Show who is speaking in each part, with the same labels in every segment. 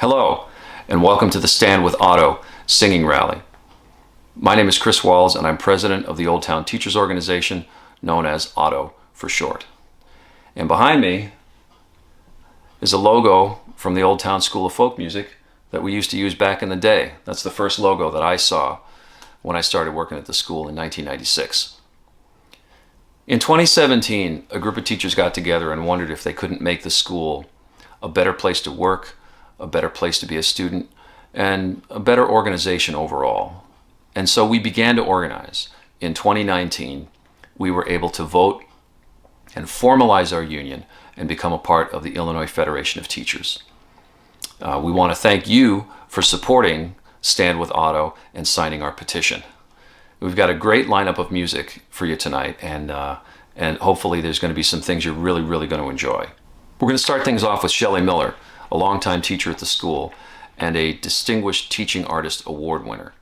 Speaker 1: Hello, and welcome to the Stand with OTTO singing rally. My name is Chris Walls, and I'm president of the Old Town Teachers Organization, known as OTTO for short. And behind me is a logo from the Old Town School of Folk Music that we used to use back in the day. That's the first logo that I saw when I started working at the school in 1996. In 2017, a group of teachers got together and wondered if they couldn't make the school a better place to work, a better place to be a student, and a better organization overall. And so we began to organize. In 2019, we were able to vote and formalize our union and become a part of the Illinois Federation of Teachers. We want to thank you for supporting Stand with OTTO and signing our petition. We've got a great lineup of music for you tonight, and hopefully there's going to be some things you're really going to enjoy. We're going to start things off with Shelly Miller, a longtime teacher at the school and a Distinguished Teaching Artist Award winner.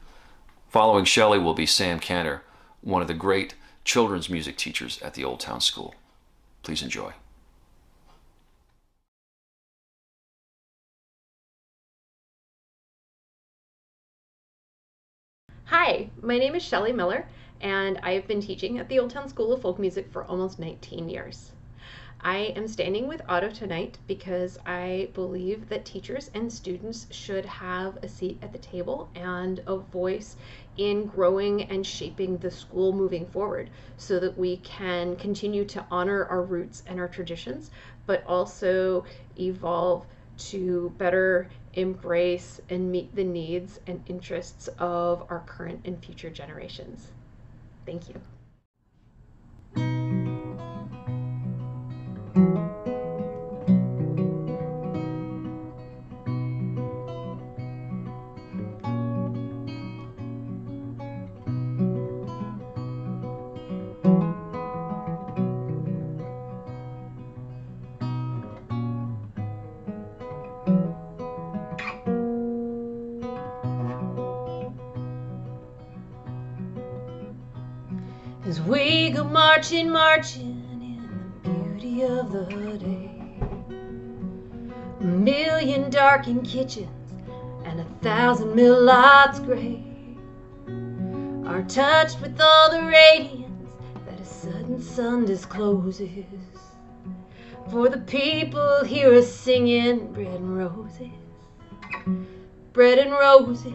Speaker 1: Following Shelly will be Sam Cantor, one of the great children's music teachers at the Old Town School. Please enjoy.
Speaker 2: Hi, my name is Shelly Miller, and I have been teaching at the Old Town School of Folk Music for almost 19 years. I am standing with OTTO tonight because I believe that teachers and students should have a seat at the table and a voice in growing and shaping the school moving forward so that we can continue to honor our roots and our traditions, but also evolve to better embrace and meet the needs and interests of our current and future generations. Thank you. As we go marching, marching in the beauty of the day, a million darkened kitchens and 1,000 mill lots gray are touched with all the radiance that a sudden sun discloses. For the people hear us singing bread and roses, bread and roses.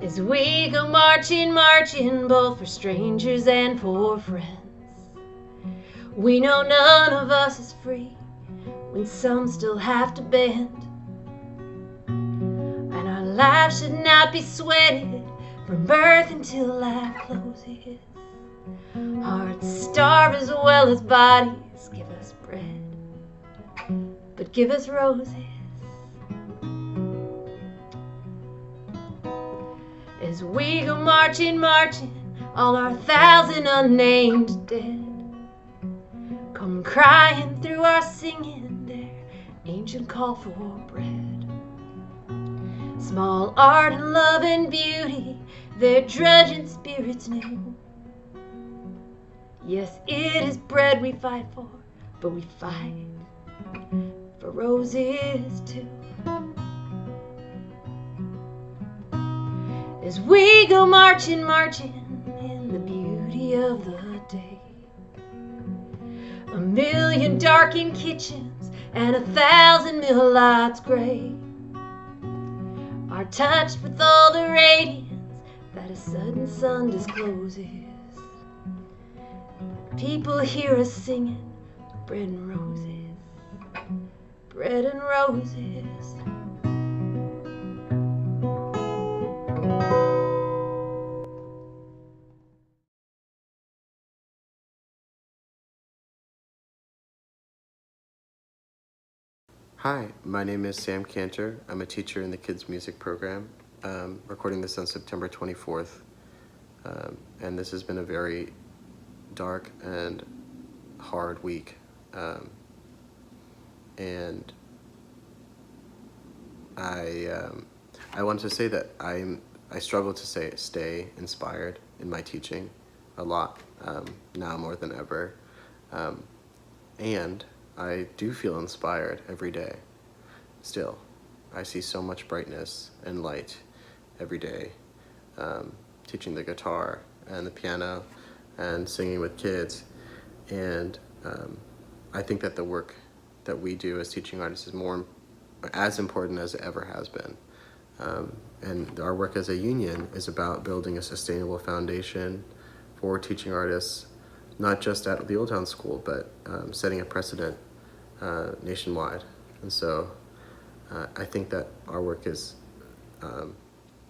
Speaker 2: As we go marching, marching, both for strangers and for friends, we know none of us is free when some still have to bend. And our lives should not be sweated from birth until life closes. Hearts starve as well as bodies give us bread, but give us roses. As we go marching, marching, all our 1,000 unnamed dead come crying through our singing their ancient call for bread. Small art and love and beauty their drudging spirits knew. Yes, it is bread we fight for, but we fight for roses too. As we go marching, marching in the beauty of the day, a million darkened kitchens and 1,000 mill lots gray are touched with all the radiance that a sudden sun discloses. People hear us singing bread and roses, bread and roses.
Speaker 3: Hi, my name is Sam Cantor. I'm a teacher in the kids music program, recording this on September 24th. And this has been a very dark and hard week. And I want to say that I struggle to stay inspired in my teaching a lot, now more than ever. And I do feel inspired every day. Still, I see so much brightness and light every day, teaching the guitar and the piano and singing with kids. And I think that the work that we do as teaching artists is as important as it ever has been. And our work as a union is about building a sustainable foundation for teaching artists, not just at the Old Town School, but setting a precedent nationwide. And so I think that our work is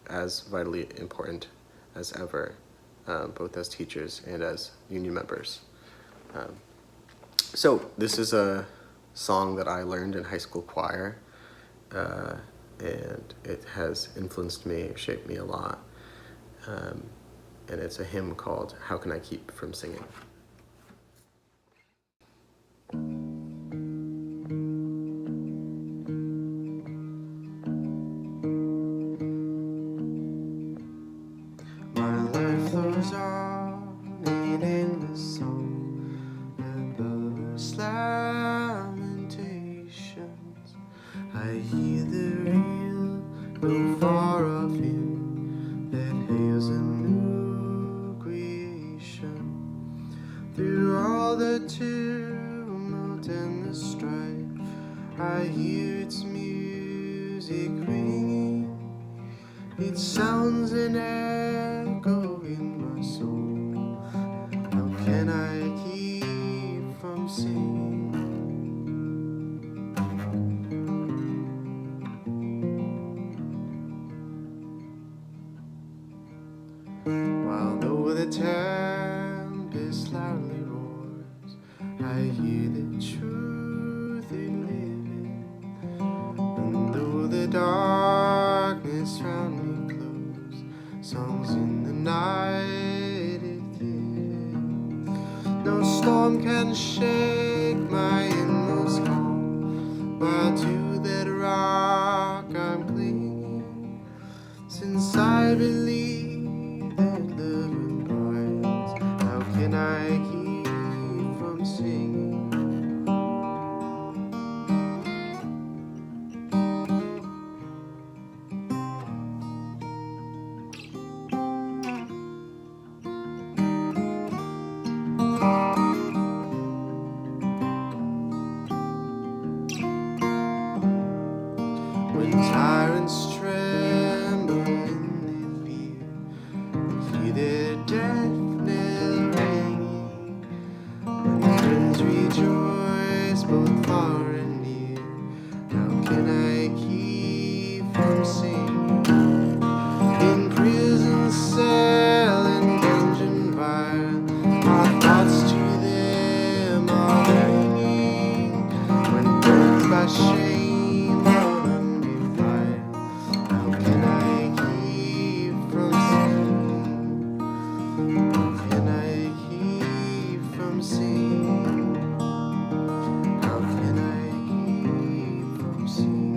Speaker 3: as vitally important as ever, both as teachers and as union members. So this is a song that I learned in high school choir, and it has influenced me, shaped me a lot. And it's a hymn called "How Can I Keep From Singing?" My life flows on in endless song, endless lamentations. I hear the real, no far off hymn that hails a new creation. Through all the tumult and the strife, I hear its music ringing. It sounds an echo in my soul. How can I keep from singing? While though the tempest loudly roars, I hear the truth it living. And though the darkness round me close, songs in the night it giving. No storm can shake my inmost calm, while to that rock I'm clinging. Since I believe that love abides, how can I keep from singing? When tyrants tremble in their fear, hear their death knell ringing. When friends rejoice both far and near, how can I keep from singing? In prison cell and dungeon vile, our thoughts to them are ringing. When burns by shame or undefiled, how can I keep from singing? How can I keep from singing? How can I keep from singing?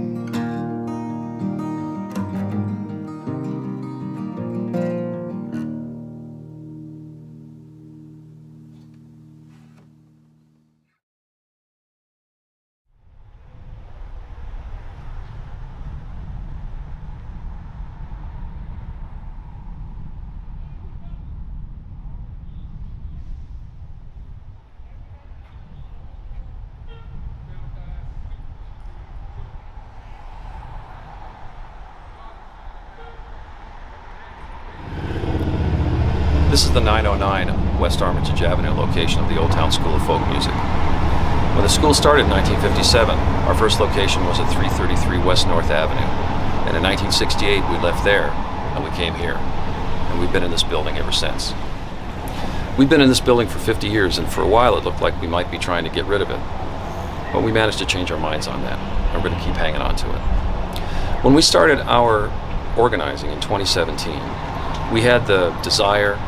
Speaker 1: This is the 909 West Armitage Avenue location of the Old Town School of Folk Music. When the school started in 1957, our first location was at 333 West North Avenue. And in 1968, we left there and we came here. And we've been in this building ever since. We've been in this building for 50 years, and for a while it looked like we might be trying to get rid of it. But we managed to change our minds on that, and we're going to keep hanging on to it. When we started our organizing in 2017, we had the desire,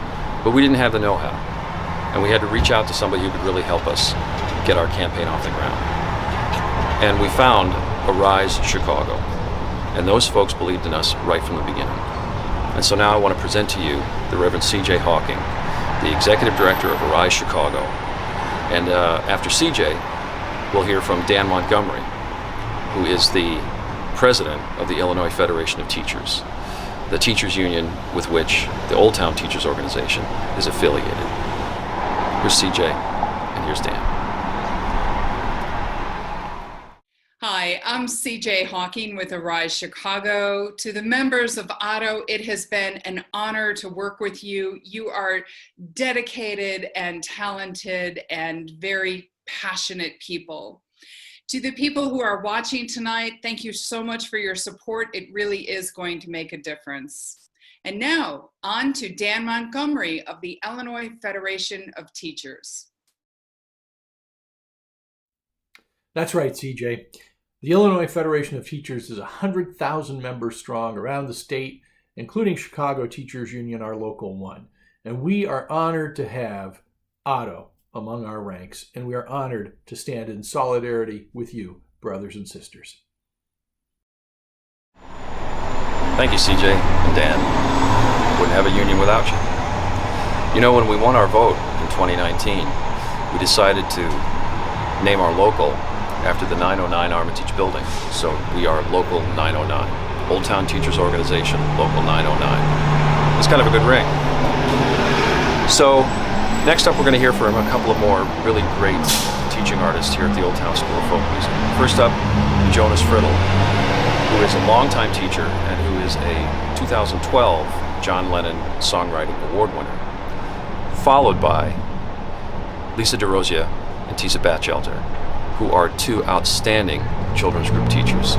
Speaker 1: but we didn't have the know-how. And we had to reach out to somebody who could really help us get our campaign off the ground. And we found Arise Chicago. And those folks believed in us right from the beginning. And so now I want to present to you the Reverend C.J. Hawking, the Executive Director of Arise Chicago. And after C.J., we'll hear from Dan Montgomery, who is the president of the Illinois Federation of Teachers, the teachers union with which the Old Town Teachers Organization is affiliated. Here's CJ, and here's Dan.
Speaker 4: Hi, I'm CJ Hawking with Arise Chicago. To the members of OTTO, it has been an honor to work with you. You are dedicated and talented and very passionate people. To the people who are watching tonight, thank you so much for your support. It really is going to make a difference. And now, on to Dan Montgomery of the Illinois Federation of Teachers.
Speaker 5: That's right, CJ. The Illinois Federation of Teachers is 100,000 members strong around the state, including Chicago Teachers Union, our local one. And we are honored to have OTTO among our ranks, and we are honored to stand in solidarity with you, brothers and sisters.
Speaker 1: Thank you, CJ and Dan. Wouldn't have a union without you. You know, when we won our vote in 2019, we decided to name our local after the 909 Armitage building. So we are Local 909, Old Town Teachers Organization, Local 909. It's kind of a good ring. So next up, we're going to hear from a couple of more really great teaching artists here at the Old Town School of Folk Music. First up, Jonas Friddle, who is a longtime teacher and who is a 2012 John Lennon Songwriting Award winner, followed by Lisa DeRosia and Tisa Batchelder, who are two outstanding children's group teachers.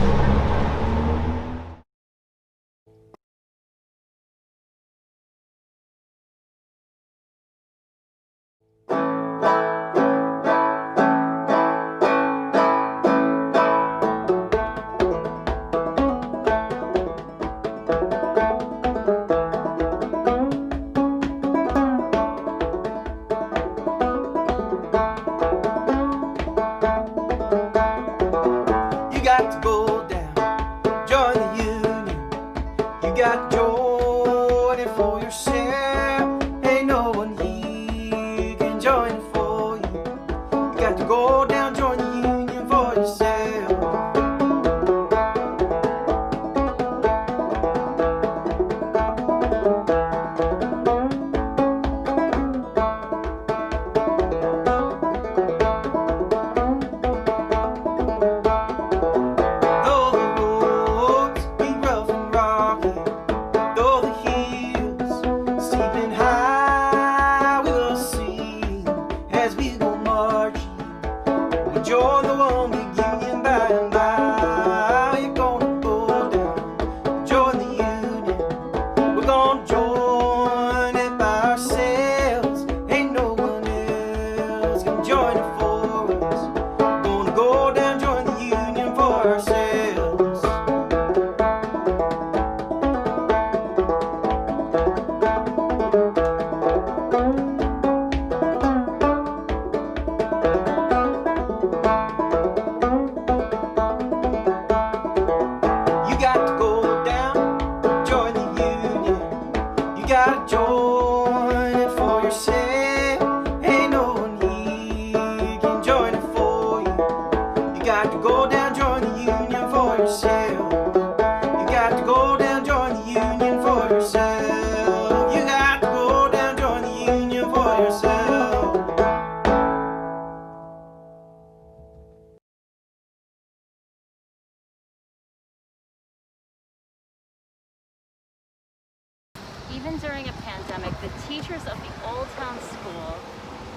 Speaker 6: Even during a pandemic, the teachers of the Old Town School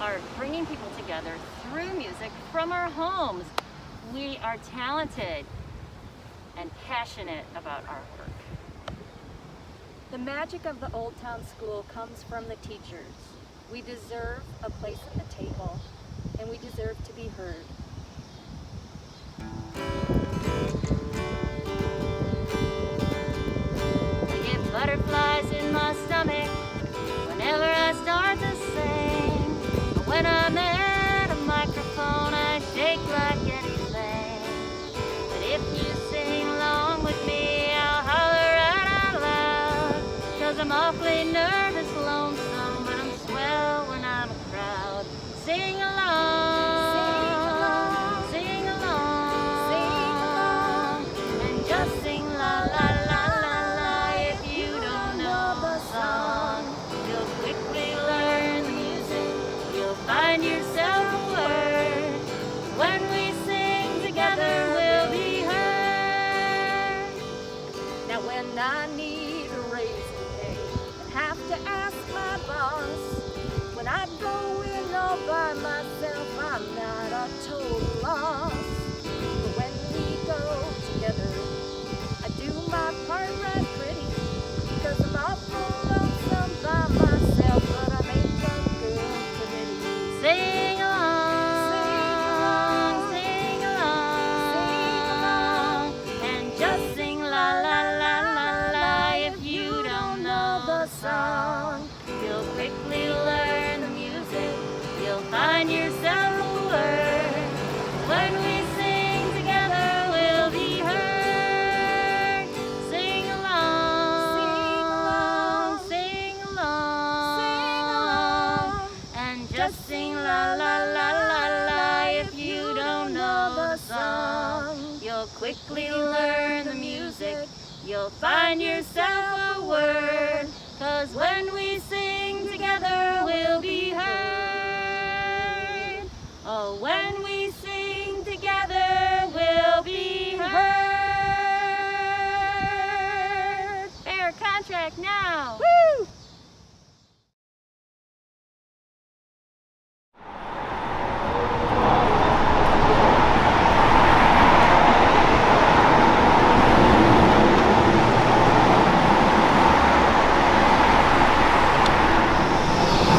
Speaker 6: are bringing people together through music from our homes. We are talented and passionate about our work.
Speaker 7: The magic of the Old Town School comes from the teachers. We deserve a place at the table, and we deserve to be heard.
Speaker 6: I get butterflies in my stomach whenever I start to sing. But when I'm at a microphone, I shake like anything. But if you sing along with me, I'll holler right out loud. 'Cause I'm awfully nervous, lonesome, but I'm swell when I'm a crowd. Sing along, sing
Speaker 7: When I'm going all by myself, I'm not a total loss. But when we go together, I do my part right pretty, because I'm awful lonesome by myself, but I make a good committee.
Speaker 6: Sing along, sing along, and just sing la la la la la. If you don't know the song, you'll quickly learn the music. You'll find yourself a word. When we sing together, we'll be heard. Sing along, sing along, and just sing la la la la la. If you don't know the song, you'll quickly learn the music. You'll find yourself a word. 'Cause when we sing together, we'll be heard. Oh, when we sing together, we'll be heard. Fair contract now. Woo!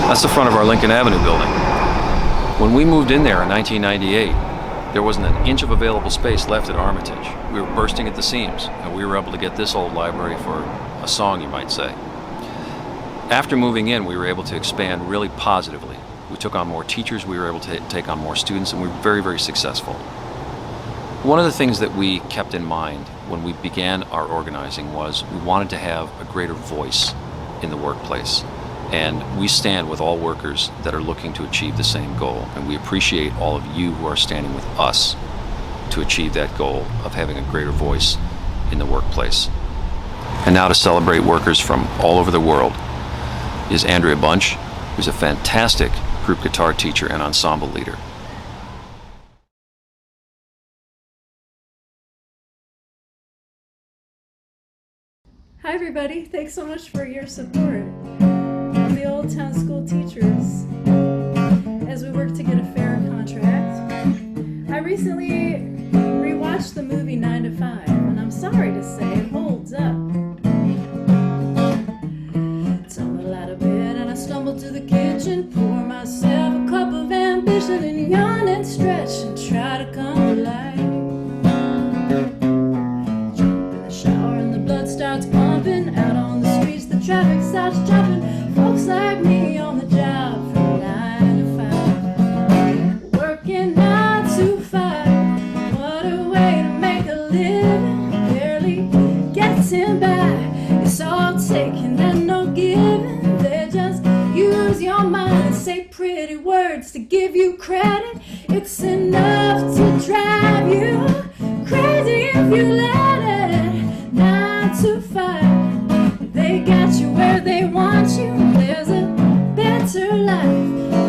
Speaker 1: That's the front of our Lincoln Avenue building. When we moved in there in 1998, there wasn't an inch of available space left at Armitage. We were bursting at the seams, and we were able to get this old library for a song, you might say. After moving in, we were able to expand really positively. We took on more teachers, we were able to take on more students, and we were very, very successful. One of the things that we kept in mind when we began our organizing was we wanted to have a greater voice in the workplace. And we stand with all workers that are looking to achieve the same goal. And we appreciate all of you who are standing with us to achieve that goal of having a greater voice in the workplace. And now to celebrate workers from all over the world is Andrea Bunch, who's a fantastic group guitar teacher and ensemble leader.
Speaker 8: Hi everybody, thanks so much for your support of the Old Town School teachers as we work to get a fair contract. I recently rewatched the movie 9 to 5 and I'm sorry to say it holds up. Tumble out of bed and I stumble to the kitchen, pour myself a cup of ambition and yawn and stretch and try to come to life. Jump in the shower and the blood starts pumping. Out on the streets the traffic starts jumping. Folks like me on the job from 9 to 5. Working 9 to 5. What a way to make a living. Barely getting by. It's all taking and no giving. They just use your mind and say pretty words to give you credit. It's enough to drive you crazy if you let it. 9 to 5. They got you where they want you. There's a better life,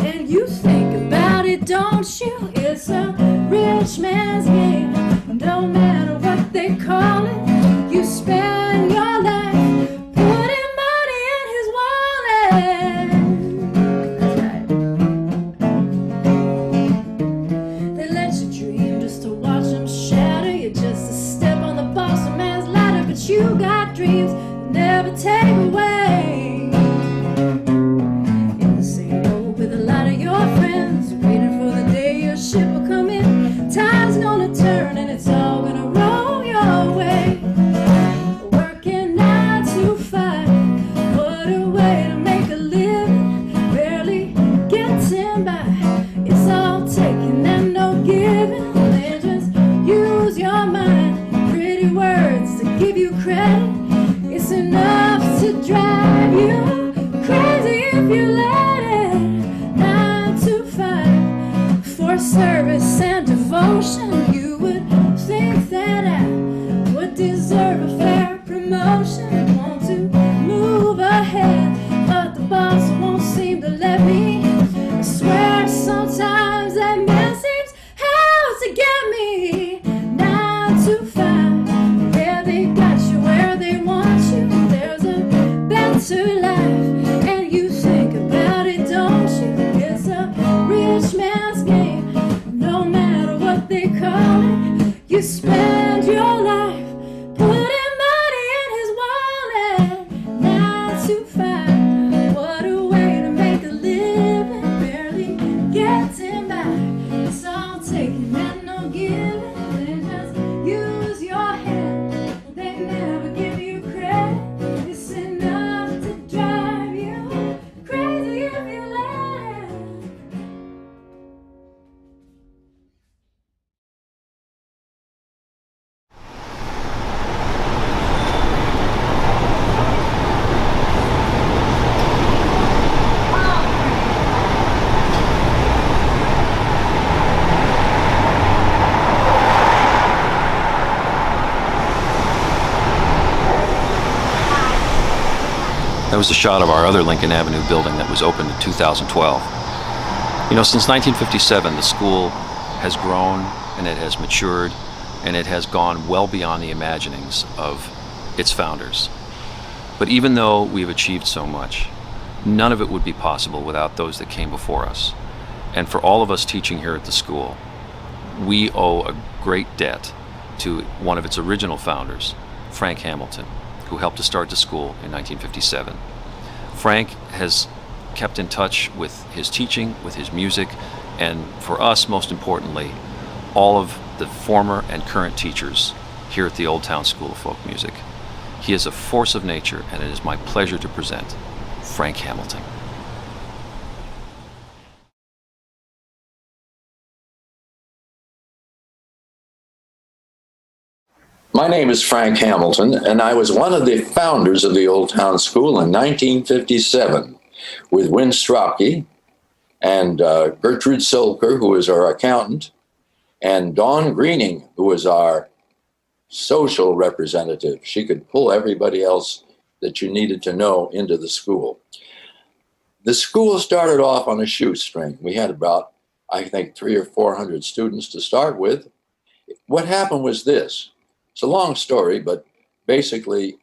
Speaker 8: and you think about it, don't you? It's a rich man's game. No matter what they call it, you spend your life putting money in his wallet. That's right. They let you dream just to watch them shatter. You're just a step on the boss man's ladder, but you got dreams never take away. In the same boat with a lot of your friends, waiting for the day your ship will come in. Time's gonna turn and it's all gonna roll your way. Working 9 to 5. What a way to make a living. Barely getting by. It's all taking and no giving. They just use your mind. Pretty words to give you credit. It's enough to to find. What a way to make a living, barely getting by. It's all taking and no giving. They just use your head, they never give you credit. It's enough to drive you crazy if you let.
Speaker 1: That was a shot of our other Lincoln Avenue building that was opened in 2012. You know, since 1957, the school has grown and it has matured and it has gone well beyond the imaginings of its founders. But even though we've achieved so much, none of it would be possible without those that came before us. And for all of us teaching here at the school, we owe a great debt to one of its original founders, Frank Hamilton, who helped to start the school in 1957. Frank has kept in touch with his teaching, with his music, and for us, most importantly, all of the former and current teachers here at the Old Town School of Folk Music. He is a force of nature, and it is my pleasure to present Frank Hamilton.
Speaker 9: My name is Frank Hamilton, and I was one of the founders of the Old Town School in 1957 with Win Strachey and Gertrude Solker, who was our accountant, and Dawn Greening, who was our social representative. She could pull everybody else that you needed to know into the school. The school started off on a shoestring. We had about, I think, 300 or 400 students to start with. What happened was this. It's a long story, but basically,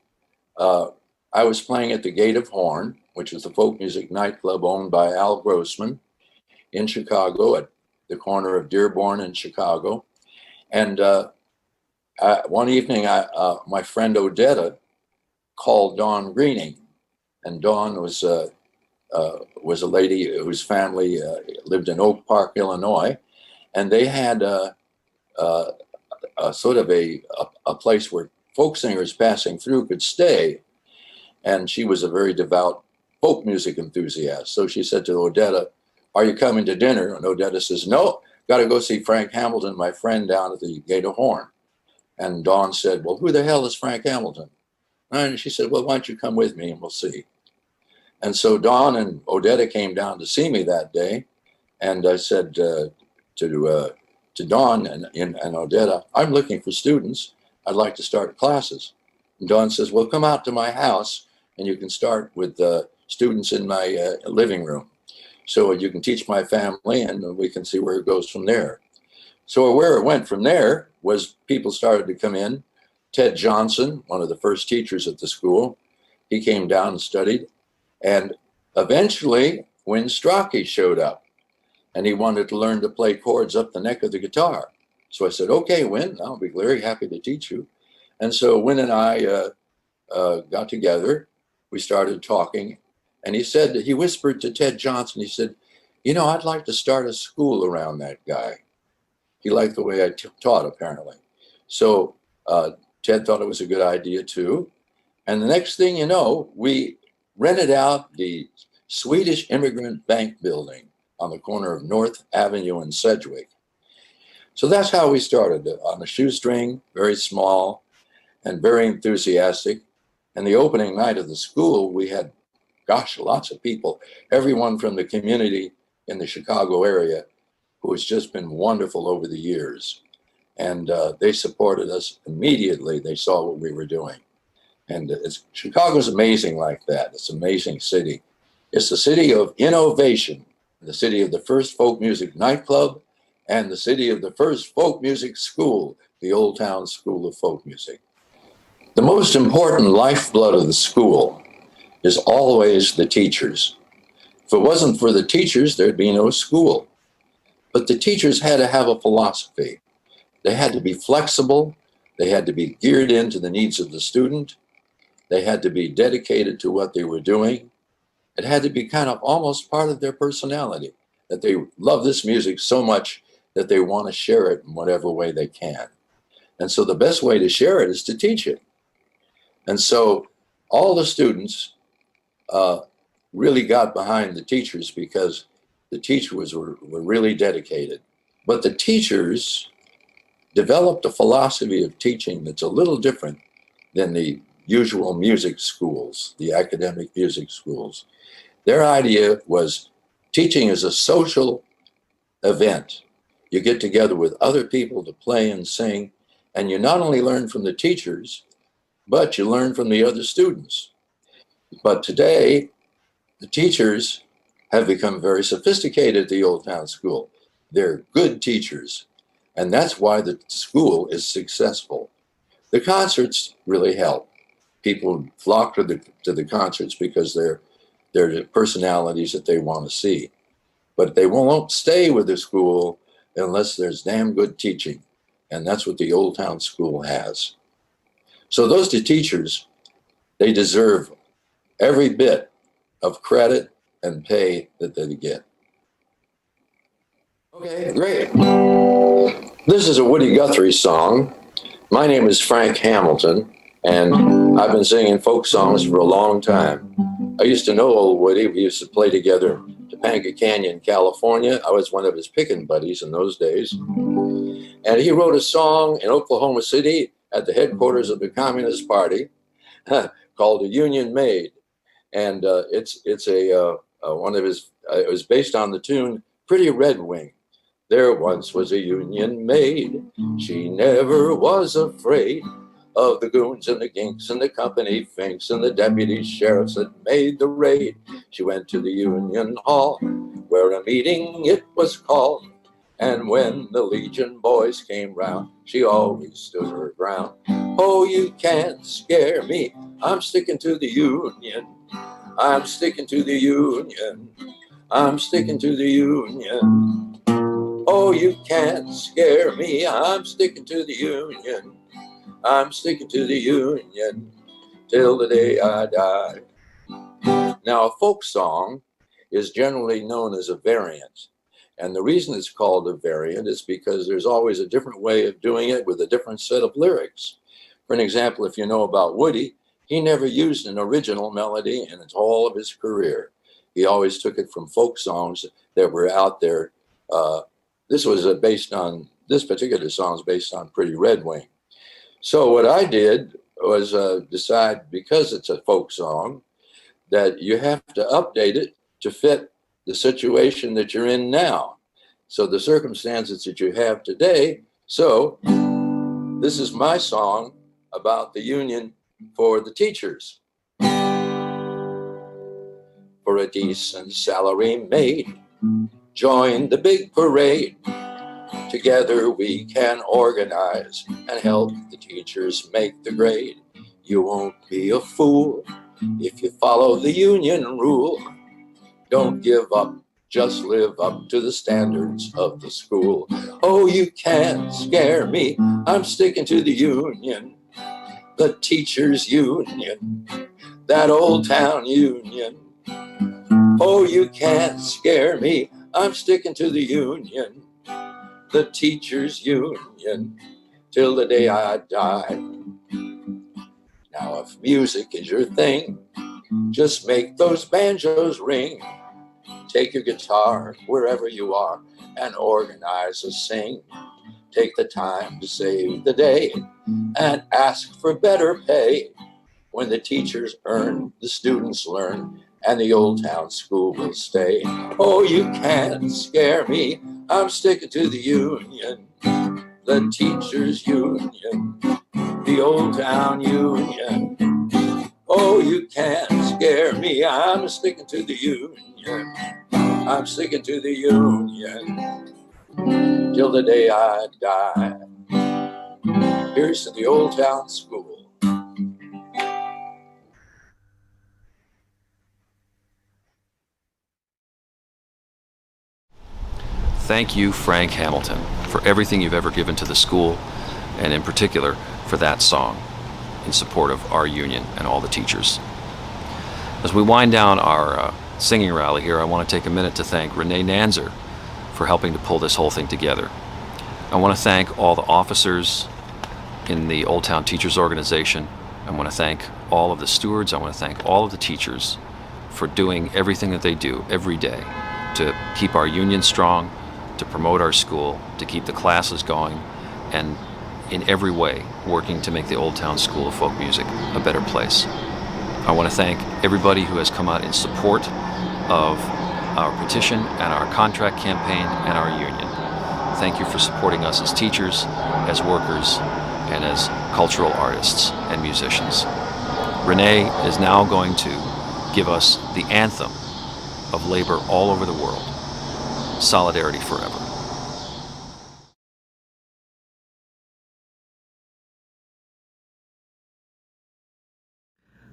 Speaker 9: I was playing at the Gate of Horn, which is the folk music nightclub owned by Al Grossman in Chicago at the corner of Dearborn and Chicago. And one evening, my friend Odetta called Dawn Greening, and Dawn was a lady whose family lived in Oak Park, Illinois, and they had sort of a place where folk singers passing through could stay. And she was a very devout folk music enthusiast. So she said to Odetta, "Are you coming to dinner?" And Odetta says, "No, got to go see Frank Hamilton, my friend down at the Gate of Horn." And Dawn said, "Well, who the hell is Frank Hamilton?" And she said, "Well, why don't you come with me and we'll see." And so Dawn and Odetta came down to see me that day. And I said to Dawn and Odetta, "I'm looking for students. I'd like to start classes." And Dawn says, "Well, come out to my house and you can start with students in my living room. So you can teach my family and we can see where it goes from there." So where it went from there was people started to come in. Ted Johnson, one of the first teachers at the school, he came down and studied. And eventually, Win Strachey showed up. And he wanted to learn to play chords up the neck of the guitar. So I said, "Okay, Win, I'll be very happy to teach you." And so Win and I got together. We started talking. And he said, he whispered to Ted Johnson, he said, "You know, I'd like to start a school around that guy." He liked the way I taught, apparently. So Ted thought it was a good idea, too. And the next thing you know, we rented out the Swedish Immigrant Bank building on the corner of North Avenue and Sedgwick. So that's how we started, on a shoestring, very small and very enthusiastic. And the opening night of the school, we had, lots of people, everyone from the community in the Chicago area, who has just been wonderful over the years. And they supported us immediately. They saw what we were doing. And Chicago's amazing like that. It's an amazing city. It's the city of innovation, the city of the first folk music nightclub, and the city of the first folk music school, the Old Town School of Folk Music. The most important lifeblood of the school is always the teachers. If it wasn't for the teachers, there'd be no school. But the teachers had to have a philosophy. They had to be flexible. They had to be geared into the needs of the student. They had to be dedicated to what they were doing. It had to be kind of almost part of their personality, that they love this music so much that they want to share it in whatever way they can. And so the best way to share it is to teach it. And so all the students really got behind the teachers because the teachers were really dedicated. But the teachers developed a philosophy of teaching that's a little different than the usual music schools, the academic music schools. Their idea was teaching is a social event. You get together with other people to play and sing, and you not only learn from the teachers, but you learn from the other students. But today, the teachers have become very sophisticated at the Old Town School. They're good teachers, and that's why the school is successful. The concerts really help. People flock to the concerts because they're the personalities that they want to see. But they won't stay with the school unless there's damn good teaching. And that's what the Old Town School has. So those two teachers, they deserve every bit of credit and pay that they get. Okay, great. This is a Woody Guthrie song. My name is Frank Hamilton, and I've been singing folk songs for a long time. I used to know old Woody. We used to play together in Topanga Canyon, California. I was one of his picking buddies in those days. And he wrote a song in Oklahoma City at the headquarters of the Communist Party called "A Union Maid." And it's one of his, it was based on the tune "Pretty Red Wing." There once was a Union maid. She never was afraid of the goons and the ginks and the company finks and the deputy sheriffs that made the raid. She went to the Union Hall where a meeting it was called. And when the Legion boys came round, she always stood her ground. Oh, you can't scare me. I'm sticking to the Union. I'm sticking to the Union. I'm sticking to the Union. Oh, you can't scare me. I'm sticking to the Union. I'm sticking to the Union till the day I die. Now, a folk song is generally known as a variant. And the reason it's called a variant is because there's always a different way of doing it with a different set of lyrics. For an example, if you know about Woody, he never used an original melody in all of his career. He always took it from folk songs that were out there. This particular song is based on Pretty Red Wing. So what I did was decide, because it's a folk song, that you have to update it to fit the situation that you're in now. So the circumstances that you have today. So this is my song about the union for the teachers. For a decent salary made, join the big parade. Together we can organize and help the teachers make the grade. You won't be a fool if you follow the union rule. Don't give up, just live up to the standards of the school. Oh, you can't scare me, I'm sticking to the union. The teachers' union, that Old Town Union. Oh, you can't scare me, I'm sticking to the union. The teachers' union till the day I die. Now, if music is your thing, just make those banjos ring. Take your guitar wherever you are and organize a sing. Take the time to save the day and ask for better pay. When the teachers earn, the students learn, and the Old Town School will stay. Oh, you can't scare me, I'm sticking to the union. The teachers' union, the Old Town Union. Oh, you can't scare me, I'm sticking to the union. I'm sticking to the union till the day I die. Here's to the Old Town School.
Speaker 1: Thank you, Frank Hamilton, for everything you've ever given to the school, and in particular, for that song. in support of our union and all the teachers. As we wind down our singing rally here, I want to take a minute to thank Renee Nanzer for helping to pull this whole thing together. I want to thank all the officers in the Old Town Teachers Organization. I want to thank all of the stewards. I want to thank all of the teachers for doing everything that they do every day to keep our union strong, to promote our school, to keep the classes going, and in every way working to make the Old Town School of Folk Music a better place. I want to thank everybody who has come out in support of our petition and our contract campaign and our union. Thank you for supporting us as teachers, as workers, and as cultural artists and musicians. Renee is now going to give us the anthem of labor all over the world, Solidarity Forever.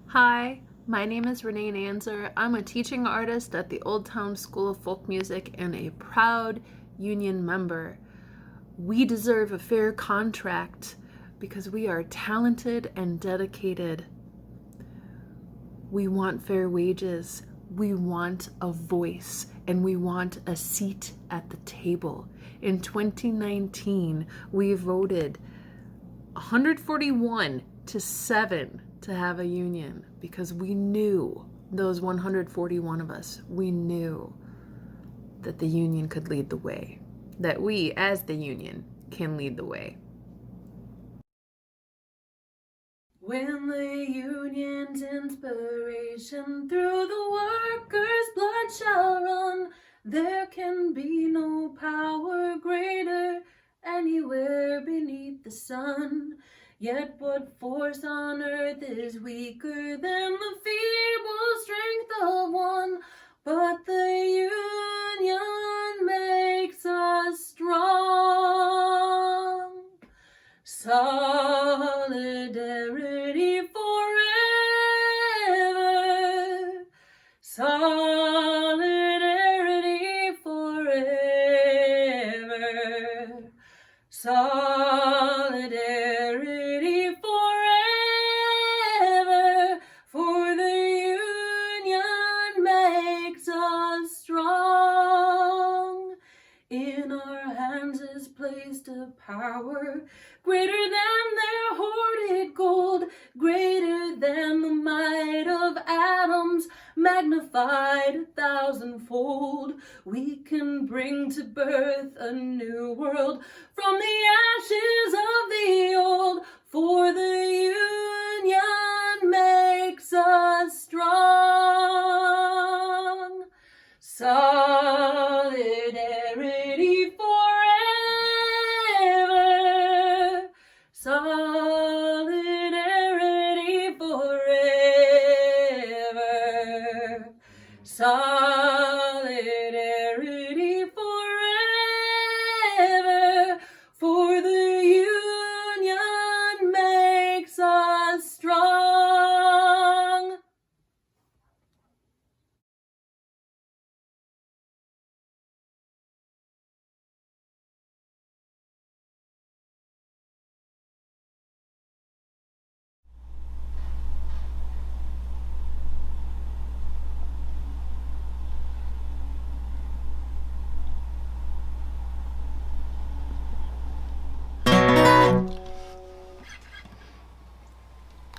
Speaker 10: Hi, my name is Renee Nanzer. I'm a teaching artist at the Old Town School of Folk Music and a proud union member. We deserve a fair contract because we are talented and dedicated. We want fair wages, we want a voice, and we want a seat at the table. In 2019, we voted 141-7 to have a union because we knew, those 141 of us, we knew that the union could lead the way, that we as the union can lead the way. When the union's inspiration through the workers' blood shall run, there can be no power greater anywhere beneath the sun. Yet what force on earth is weaker than the feeble strength of one? But the union makes us strong. Solidarity forever. Solidarity forever. Solidarity forever. For the union makes us strong. In our hands is placed a power greater than their hoarded gold, greater than the might of atoms, magnified 1,000-fold. We can bring to birth a new world from the ashes of the old, for the union makes us strong. Solidarity forever. Solidarity forever. Solidarity forever. For the union makes us strong.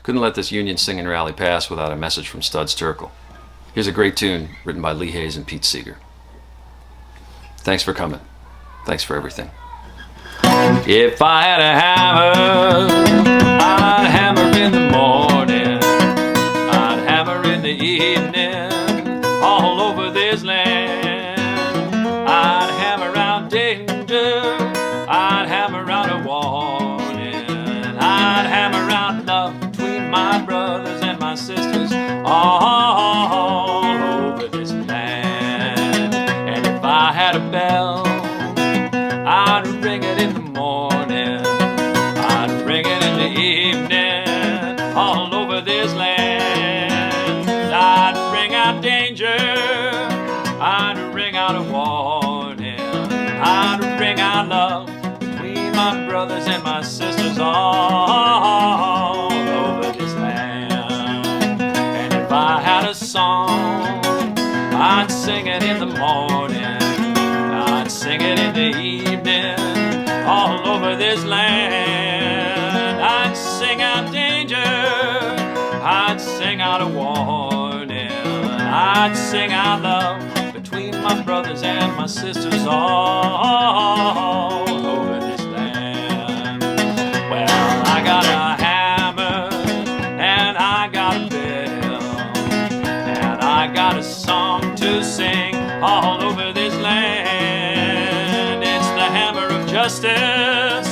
Speaker 1: Couldn't let this union singing rally pass without a message from Studs Terkel. Here's a great tune written by Lee Hayes and Pete Seeger. Thanks for coming. Thanks for everything. If I had a hammer, I'd hammer in the morning, I'd hammer in the evening, all over this land. I'd hammer out danger, I'd hammer out a warning, I'd hammer out love between my brothers and my sisters all over this land. And if I had a bell, I'd ring it in the morning, I'd ring it in the evening, all over this land. I'd ring out danger, I'd ring out a warning, I'd ring out love between my brothers and my sisters all over a song. I'd sing it in the morning, I'd sing it in the evening, all over this land. I'd sing out danger, I'd sing out a warning, I'd sing out love between my brothers and my sisters all over this land. Well, I got a hammer and I got a bell, and I got a song to sing all over this land. It's the hammer of justice,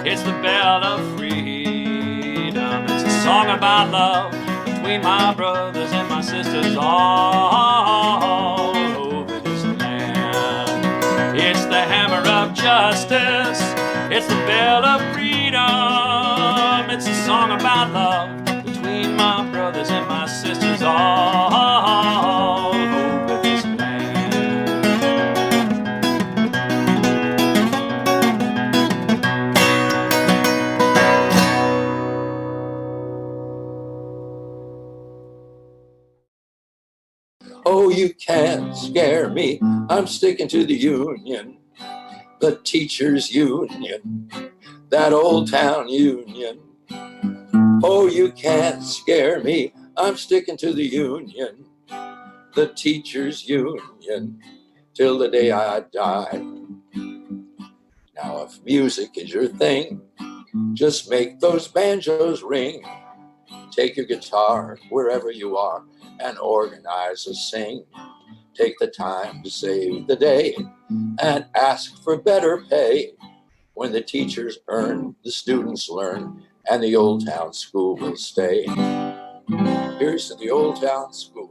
Speaker 1: it's the bell of freedom. It's a song about love between my brothers and my sisters all over this land. It's the hammer of justice, it's the bell of freedom. It's a song about love between my brothers and my sisters all over this land.
Speaker 9: Oh, you can't scare me, I'm sticking to the union, the teachers' union, that old town union. Oh, you can't scare me, I'm sticking to the union, the teachers' union, till the day I die. Now, if music is your thing, just make those banjos ring. Take your guitar wherever you are and organize a sing. Take the time to save the day and ask for better pay. When the teachers earn, the students learn, and the Old Town School will stay. Here's to the Old Town School.